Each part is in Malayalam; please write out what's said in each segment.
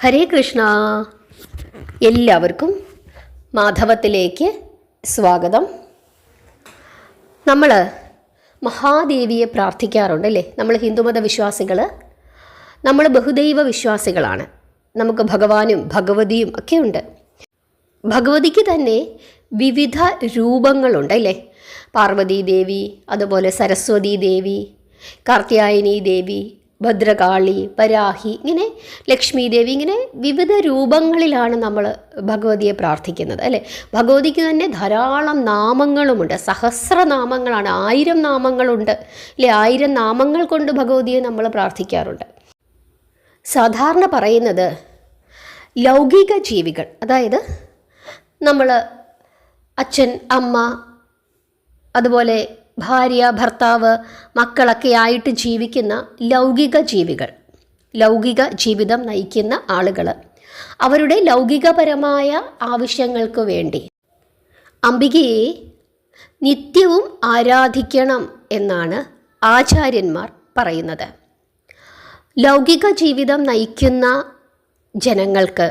ഹരേ കൃഷ്ണ. എല്ലാവർക്കും മാധവത്തിലേക്ക് സ്വാഗതം. നമ്മൾ മഹാദേവിയെ പ്രാർത്ഥിക്കാറുണ്ട് അല്ലേ? നമ്മൾ ഹിന്ദുമത വിശ്വാസികൾ, നമ്മൾ ബഹുദൈവ വിശ്വാസികളാണ്. നമുക്ക് ഭഗവാനും ഭഗവതിയും ഒക്കെ ഉണ്ട്. ഭഗവതിക്ക് തന്നെ വിവിധ രൂപങ്ങളുണ്ട് അല്ലേ? പാർവതി ദേവി, അതുപോലെ സരസ്വതി ദേവി, കാർത്യായനി ദേവി, ഭദ്രകാളി, വരാഹി, ഇങ്ങനെ ലക്ഷ്മി ദേവി, ഇങ്ങനെ വിവിധ രൂപങ്ങളിലാണ് നമ്മൾ ഭഗവതിയെ പ്രാർത്ഥിക്കുന്നത് അല്ലേ? ഭഗവതിക്ക് തന്നെ ധാരാളം നാമങ്ങളുമുണ്ട്. സഹസ്രനാമങ്ങളാണ്, 1000 നാമങ്ങളുണ്ട് അല്ലേ? 1000 നാമങ്ങൾ കൊണ്ട് ഭഗവതിയെ നമ്മൾ പ്രാർത്ഥിക്കാറുണ്ട്. സാധാരണ പറയുന്നത് ലൗകിക ജീവികൾ, അതായത് നമ്മൾ അച്ഛൻ, അമ്മ, അതുപോലെ ഭാര്യ, ഭർത്താവ്, മക്കളൊക്കെ ആയിട്ട് ജീവിക്കുന്ന ലൗകിക ജീവികൾ, ലൗകിക ജീവിതം നയിക്കുന്ന ആളുകൾ, അവരുടെ ലൗകികപരമായ ആവശ്യങ്ങൾക്ക് വേണ്ടി അംബികയെ നിത്യവും ആരാധിക്കണം എന്നാണ് ആചാര്യന്മാർ പറയുന്നത്. ലൗകിക ജീവിതം നയിക്കുന്ന ജനങ്ങൾക്ക്,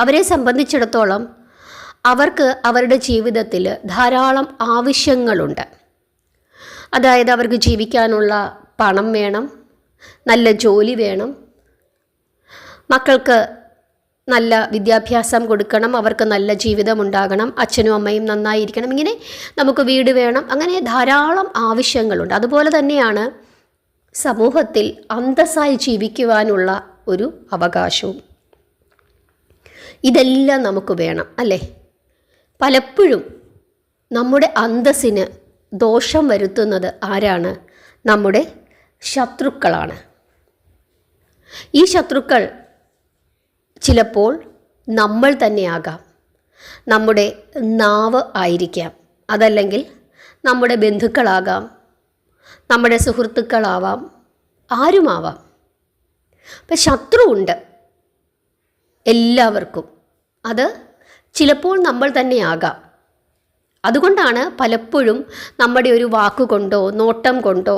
അവരെ സംബന്ധിച്ചിടത്തോളം അവർക്ക് അവരുടെ ജീവിതത്തിൽ ധാരാളം ആവശ്യങ്ങളുണ്ട്. അതായത് അവർക്ക് ജീവിക്കാനുള്ള പണം വേണം, നല്ല ജോലി വേണം, മക്കൾക്ക് നല്ല വിദ്യാഭ്യാസം കൊടുക്കണം, അവർക്ക് നല്ല ജീവിതം ഉണ്ടാകണം, അച്ഛനും അമ്മയും നന്നായിരിക്കണം, ഇങ്ങനെ നമുക്ക് വീട് വേണം, അങ്ങനെ ധാരാളം ആവശ്യങ്ങളുണ്ട്. അതുപോലെ തന്നെയാണ് സമൂഹത്തിൽ അന്തസ്സായി ജീവിക്കുവാനുള്ള ഒരു അവകാശവും. ഇതെല്ലാം നമുക്ക് വേണം അല്ലേ? പലപ്പോഴും നമ്മുടെ അന്തസ്സിന് ദോഷം വരുത്തുന്നത് ആരാണ്? നമ്മുടെ ശത്രുക്കളാണ്. ഈ ശത്രുക്കൾ ചിലപ്പോൾ നമ്മൾ തന്നെയാകാം, നമ്മുടെ നാവ് ആയിരിക്കാം, അതല്ലെങ്കിൽ നമ്മുടെ ബന്ധുക്കളാകാം, നമ്മുടെ സുഹൃത്തുക്കളാവാം, ആരുമാവാം. അപ്പം ശത്രു ഉണ്ട് എല്ലാവർക്കും. അത് ചിലപ്പോൾ നമ്മൾ തന്നെയാകാം. അതുകൊണ്ടാണ് പലപ്പോഴും നമ്മുടെ ഒരു വാക്കുകൊണ്ടോ നോട്ടം കൊണ്ടോ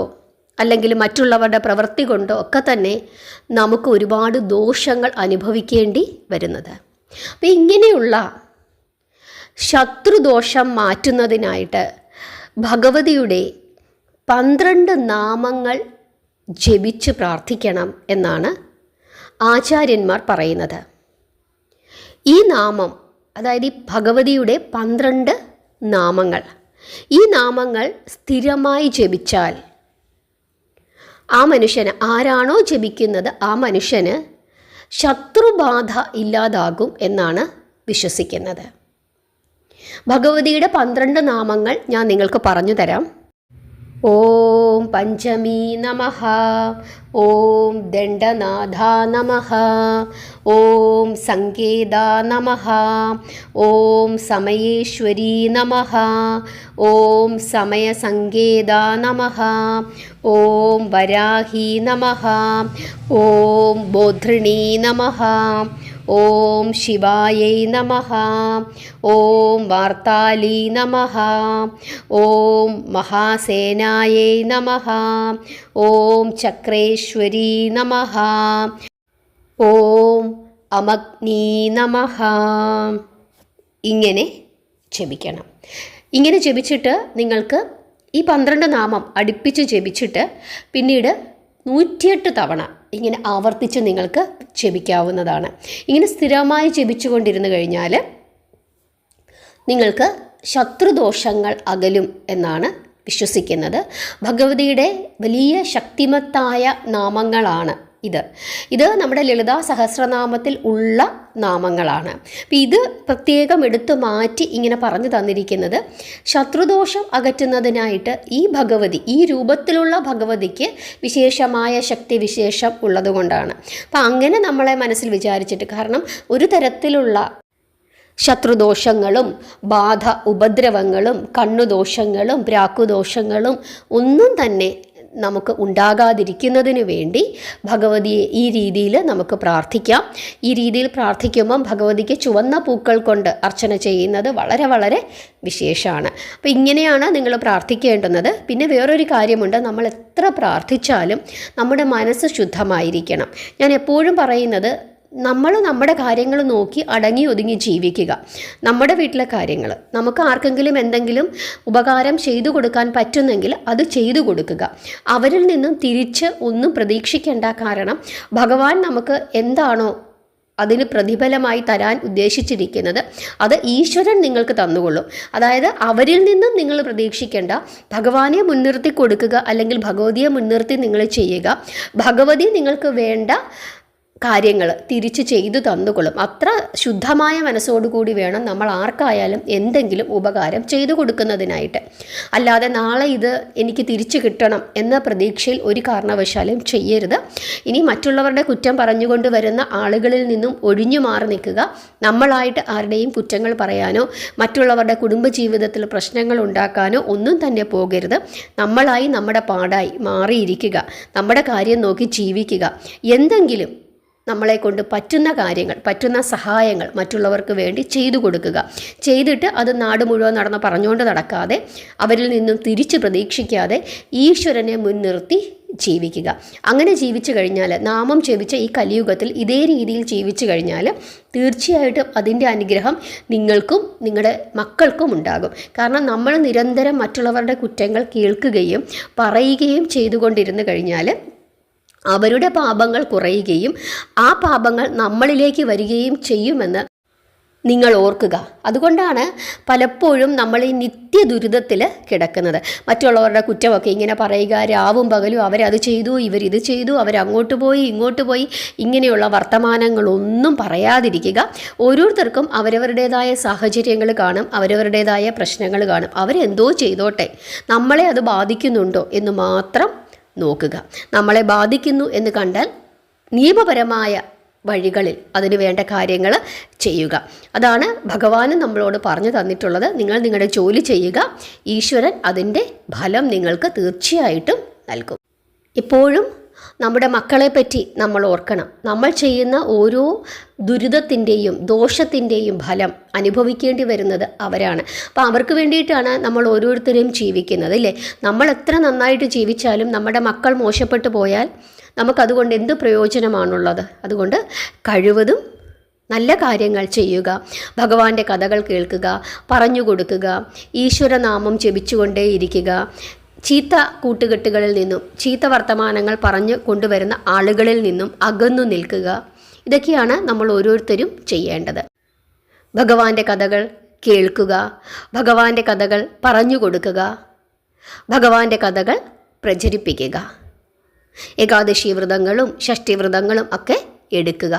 അല്ലെങ്കിൽ മറ്റുള്ളവരുടെ പ്രവൃത്തി കൊണ്ടോ ഒക്കെ തന്നെ നമുക്ക് ഒരുപാട് ദോഷങ്ങൾ അനുഭവിക്കേണ്ടി വരുന്നത്. അപ്പം ഇങ്ങനെയുള്ള ശത്രുദോഷം മാറ്റുന്നതിനായിട്ട് ഭഗവതിയുടെ 12 നാമങ്ങൾ ജപിച്ച് പ്രാർത്ഥിക്കണം എന്നാണ് ആചാര്യന്മാർ പറയുന്നത്. ഈ നാമം, അതായത് ഈ ഭഗവതിയുടെ 12 നാമങ്ങൾ, ഈ നാമങ്ങൾ സ്ഥിരമായി ജപിച്ചാൽ ആ മനുഷ്യന്, ആരാണോ ജപിക്കുന്നത് ആ മനുഷ്യന് ശത്രുബാധ ഇല്ലാതാകും എന്നാണ് വിശ്വസിക്കുന്നത്. ഭഗവതിയുടെ 12 നാമങ്ങൾ ഞാൻ നിങ്ങൾക്ക് പറഞ്ഞു തരാം. ഓം പഞ്ചമീ നമഃ, ഓം ദണ്ഡനാഥാ നമഃ, ഓം സങ്കേതാ നമഃ, ഓം സമയേശ്വരീ നമഃ, ഓം സമയസങ്കേതാ നമഃ, ഓം വരാഹി നമഃ, ഓം ബോധൃണീ നമഃ, ഓം ശിവായൈ നമഃ, ഓം വാർത്താലീ നമഃ, ഓം മഹാസേനായൈ നമഃ, ഓം ചക്രേശ്വരീ നമഃ, ഓം അമഗ്നീ നമഃ. ഇങ്ങനെ ജപിക്കണം. ഇങ്ങനെ ജപിച്ചിട്ട് നിങ്ങൾക്ക് ഈ 12 നാമം അടുപ്പിച്ച് ജപിച്ചിട്ട് പിന്നീട് 108 തവണ ഇങ്ങനെ ആവർത്തിച്ച് നിങ്ങൾക്ക് ജപിക്കാവുന്നതാണ്. ഇങ്ങനെ സ്ഥിരമായി ജപിച്ചുകൊണ്ടിരുന്നു കഴിഞ്ഞാൽ നിങ്ങൾക്ക് ശത്രുദോഷങ്ങൾ അകലും എന്നാണ് വിശ്വസിക്കുന്നത്. ഭഗവതിയുടെ വലിയ ശക്തിമത്തായ നാമങ്ങളാണ് ഇത് നമ്മുടെ ലളിതാ സഹസ്രനാമത്തിൽ ഉള്ള നാമങ്ങളാണ്. അപ്പം ഇത് പ്രത്യേകം എടുത്തു മാറ്റി ഇങ്ങനെ പറഞ്ഞു തന്നിരിക്കുന്നത് ശത്രുദോഷം അകറ്റുന്നതിനായിട്ട് ഈ ഭഗവതി, ഈ രൂപത്തിലുള്ള ഭഗവതിക്ക് വിശേഷമായ ശക്തി വിശേഷം ഉള്ളതുകൊണ്ടാണ്. അപ്പം അങ്ങനെ നമ്മളെ മനസ്സിൽ വിചാരിച്ചിട്ട്, കാരണം ഒരു തരത്തിലുള്ള ശത്രുദോഷങ്ങളും ബാധ ഉപദ്രവങ്ങളും കണ്ണുദോഷങ്ങളും പ്രാക്കുദോഷങ്ങളും ഒന്നും തന്നെ നമുക്ക് ഉണ്ടാകാതിരിക്കുന്നതിന് വേണ്ടി ഭഗവതിയെ ഈ രീതിയിൽ നമുക്ക് പ്രാർത്ഥിക്കാം. ഈ രീതിയിൽ പ്രാർത്ഥിക്കുമ്പം ഭഗവതിക്ക് ചുവന്ന പൂക്കൾ കൊണ്ട് അർച്ചന ചെയ്യുന്നത് വളരെ വളരെ വിശേഷമാണ്. അപ്പോൾ ഇങ്ങനെയാണ് നിങ്ങൾ പ്രാർത്ഥിക്കേണ്ടുന്നത്. പിന്നെ വേറൊരു കാര്യമുണ്ട്, നമ്മൾ എത്ര പ്രാർത്ഥിച്ചാലും നമ്മുടെ മനസ്സ് ശുദ്ധമായിരിക്കണം. ഞാൻ എപ്പോഴും പറയുന്നത്, നമ്മൾ നമ്മുടെ കാര്യങ്ങൾ നോക്കി അടങ്ങി ഒതുങ്ങി ജീവിക്കുക. നമ്മുടെ വീട്ടിലെ കാര്യങ്ങൾ നമുക്ക് ആർക്കെങ്കിലും എന്തെങ്കിലും ഉപകാരം ചെയ്തു കൊടുക്കാൻ പറ്റുന്നെങ്കിൽ അത് ചെയ്തു കൊടുക്കുക. അവരിൽ നിന്നും തിരിച്ച് ഒന്നും പ്രതീക്ഷിക്കേണ്ട. കാരണം ഭഗവാൻ നമുക്ക് എന്താണോ അതിന് പ്രതിഫലമായി തരാൻ ഉദ്ദേശിച്ചിരിക്കുന്നത് അത് ഈശ്വരൻ നിങ്ങൾക്ക് തന്നുകൊള്ളും. അതായത് അവരിൽ നിന്നും നിങ്ങൾ പ്രതീക്ഷിക്കേണ്ട. ഭഗവാനെ മുൻനിർത്തി കൊടുക്കുക, അല്ലെങ്കിൽ ഭഗവതിയെ മുൻനിർത്തി നിങ്ങൾ ചെയ്യുക. ഭഗവതി നിങ്ങൾക്ക് വേണ്ട കാര്യങ്ങൾ തിരിച്ച് ചെയ്തു തന്നുകൊള്ളും. അത്ര ശുദ്ധമായ മനസ്സോടുകൂടി വേണം നമ്മൾ ആർക്കായാലും എന്തെങ്കിലും ഉപകാരം ചെയ്തു കൊടുക്കുന്നതിനായിട്ട്. അല്ലാതെ നാളെ ഇത് എനിക്ക് തിരിച്ചു കിട്ടണം എന്ന പ്രതീക്ഷയിൽ ഒരു കാരണവശാലും ചെയ്യരുത്. ഇനി മറ്റുള്ളവരുടെ കുറ്റം പറഞ്ഞുകൊണ്ട് വരുന്ന ആളുകളിൽ നിന്നും ഒഴിഞ്ഞു മാറി നിൽക്കുക. നമ്മളായിട്ട് ആരുടെയും കുറ്റങ്ങൾ പറയാനോ മറ്റുള്ളവരുടെ കുടുംബജീവിതത്തിൽ പ്രശ്നങ്ങൾ ഉണ്ടാക്കാനോ ഒന്നും തന്നെ പോകരുത്. നമ്മളായി നമ്മുടെ പാടായി മാറിയിരിക്കുക. നമ്മുടെ കാര്യം നോക്കി ജീവിക്കുക. എന്തെങ്കിലും നമ്മളെ കൊണ്ട് പറ്റുന്ന കാര്യങ്ങൾ, പറ്റുന്ന സഹായങ്ങൾ മറ്റുള്ളവർക്ക് വേണ്ടി ചെയ്തു കൊടുക്കുക. ചെയ്തിട്ട് അത് നാട് മുഴുവൻ നടന്ന് പറഞ്ഞുകൊണ്ട് നടക്കാതെ, അവരിൽ നിന്നും തിരിച്ച് പ്രതീക്ഷിക്കാതെ ഈശ്വരനെ മുൻനിർത്തി ജീവിക്കുക. അങ്ങനെ ജീവിച്ചു കഴിഞ്ഞാൽ, നാമം ജപിച്ച ഈ കലിയുഗത്തിൽ ഇതേ രീതിയിൽ ജീവിച്ചു കഴിഞ്ഞാൽ തീർച്ചയായിട്ടും അതിൻ്റെ അനുഗ്രഹം നിങ്ങൾക്കും നിങ്ങളുടെ മക്കൾക്കും ഉണ്ടാകും. കാരണം നമ്മൾ നിരന്തരം മറ്റുള്ളവരുടെ കുറ്റങ്ങൾ കേൾക്കുകയും പറയുകയും ചെയ്തുകൊണ്ടിരുന്നു കഴിഞ്ഞാൽ അവരുടെ പാപങ്ങൾ കുറയുകയും ആ പാപങ്ങൾ നമ്മളിലേക്ക് വരികയും ചെയ്യുമെന്ന് നിങ്ങൾ ഓർക്കുക. അതുകൊണ്ടാണ് പലപ്പോഴും നമ്മൾ ഈ നിത്യ ദുരിതത്തിൽ കിടക്കുന്നത്. മറ്റുള്ളവരുടെ കുറ്റമൊക്കെ ഇങ്ങനെ പറയുക, രാവും പകലും അവരത് ചെയ്തു, ഇവരിത് ചെയ്തു, അവരങ്ങോട്ട് പോയി ഇങ്ങോട്ട് പോയി, ഇങ്ങനെയുള്ള വർത്തമാനങ്ങളൊന്നും പറയാതിരിക്കുക. ഓരോരുത്തർക്കും അവരവരുടേതായ സാഹചര്യങ്ങൾ കാണും, അവരവരുടേതായ പ്രശ്നങ്ങൾ കാണും. അവരെന്തോ ചെയ്തോട്ടെ, നമ്മളെ അത് ബാധിക്കുന്നുണ്ടോ എന്ന് മാത്രം നോക്കുക. നമ്മളെ ബാധിക്കുന്നു എന്ന് കണ്ടാൽ നിയമപരമായ വഴികളിൽ അതിന് വേണ്ട കാര്യങ്ങൾ ചെയ്യുക. അതാണ് ഭഗവാൻ നമ്മളോട് പറഞ്ഞു തന്നിട്ടുള്ളത്. നിങ്ങൾ നിങ്ങളുടെ ജോലി ചെയ്യുക, ഈശ്വരൻ അതിൻ്റെ ഫലം നിങ്ങൾക്ക് തീർച്ചയായിട്ടും നൽകും. എപ്പോഴും നമ്മുടെ മക്കളെപ്പറ്റി നമ്മൾ ഓർക്കണം. നമ്മൾ ചെയ്യുന്ന ഓരോ ദുരിതത്തിൻ്റെയും ദോഷത്തിൻ്റെയും ഫലം അനുഭവിക്കേണ്ടി വരുന്നത് അവരാണ്. അപ്പോൾ അവർക്ക് വേണ്ടിയിട്ടാണ് നമ്മൾ ഓരോരുത്തരെയും ജീവിക്കുന്നത്, ഇല്ലേ? നമ്മൾ എത്ര നന്നായിട്ട് ജീവിച്ചാലും നമ്മുടെ മക്കൾ മോശപ്പെട്ടു പോയാൽ നമുക്കതുകൊണ്ട് എന്ത് പ്രയോജനമാണുള്ളത്? അതുകൊണ്ട് കഴിവതും നല്ല കാര്യങ്ങൾ ചെയ്യുക, ഭഗവാന്റെ കഥകൾ കേൾക്കുക, പറഞ്ഞു കൊടുക്കുക, ഈശ്വരനാമം ജപിച്ചുകൊണ്ടേയിരിക്കുക, ചീത്ത കൂട്ടുകെട്ടുകളിൽ നിന്നും ചീത്ത വർത്തമാനങ്ങൾ പറഞ്ഞു കൊണ്ടുവരുന്ന ആളുകളിൽ നിന്നും അകന്നു നിൽക്കുക. ഇതൊക്കെയാണ് നമ്മൾ ഓരോരുത്തരും ചെയ്യേണ്ടത്. ഭഗവാന്റെ കഥകൾ കേൾക്കുക, ഭഗവാന്റെ കഥകൾ പറഞ്ഞു കൊടുക്കുക, ഭഗവാന്റെ കഥകൾ പ്രചരിപ്പിക്കുക. ഏകാദശി വ്രതങ്ങളും ഷഷ്ഠി വ്രതങ്ങളും ഒക്കെ എടുക്കുക,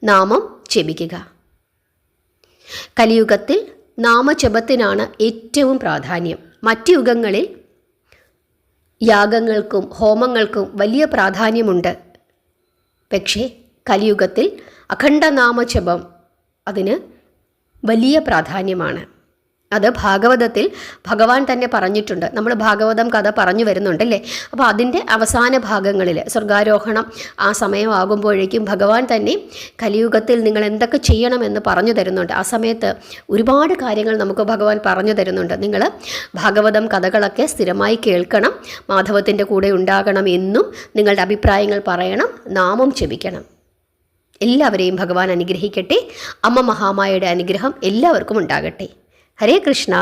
നാമം ജപിക്കുക. കലിയുഗത്തിൽ നാമജപത്തിനാണ് ഏറ്റവും പ്രാധാന്യം. മറ്റ് യുഗങ്ങളിൽ യാഗങ്ങൾക്കും ഹോമങ്ങൾക്കും വലിയ പ്രാധാന്യമുണ്ട്. പക്ഷേ കലിയുഗത്തിൽ അഖണ്ഡനാമജപം അതിന് വലിയ പ്രാധാന്യമാണ്. അത് ഭാഗവതത്തിൽ ഭഗവാൻ തന്നെ പറഞ്ഞിട്ടുണ്ട്. നമ്മൾ ഭാഗവതം കഥ പറഞ്ഞു വരുന്നുണ്ടല്ലേ. അപ്പോൾ അതിൻ്റെ അവസാന ഭാഗങ്ങളിൽ സ്വർഗാരോഹണം ആ സമയമാകുമ്പോഴേക്കും ഭഗവാൻ തന്നെ കലിയുഗത്തിൽ നിങ്ങൾ എന്തൊക്കെ ചെയ്യണമെന്ന് പറഞ്ഞു തരുന്നുണ്ട്. ആ സമയത്ത് ഒരുപാട് കാര്യങ്ങൾ നമുക്ക് ഭഗവാൻ പറഞ്ഞു തരുന്നുണ്ട്. നിങ്ങൾ ഭാഗവതം കഥകളൊക്കെ സ്ഥിരമായി കേൾക്കണം, മാധവത്തിൻ്റെ കൂടെ ഉണ്ടാകണം, എന്നും നിങ്ങളുടെ അഭിപ്രായങ്ങൾ പറയണം, നാമം ജപിക്കണം. എല്ലാവരെയും ഭഗവാൻ അനുഗ്രഹിക്കട്ടെ. അമ്മ മഹാമായയുടെ അനുഗ്രഹം എല്ലാവർക്കും ഉണ്ടാകട്ടെ. ഹരേ കൃഷ്ണ.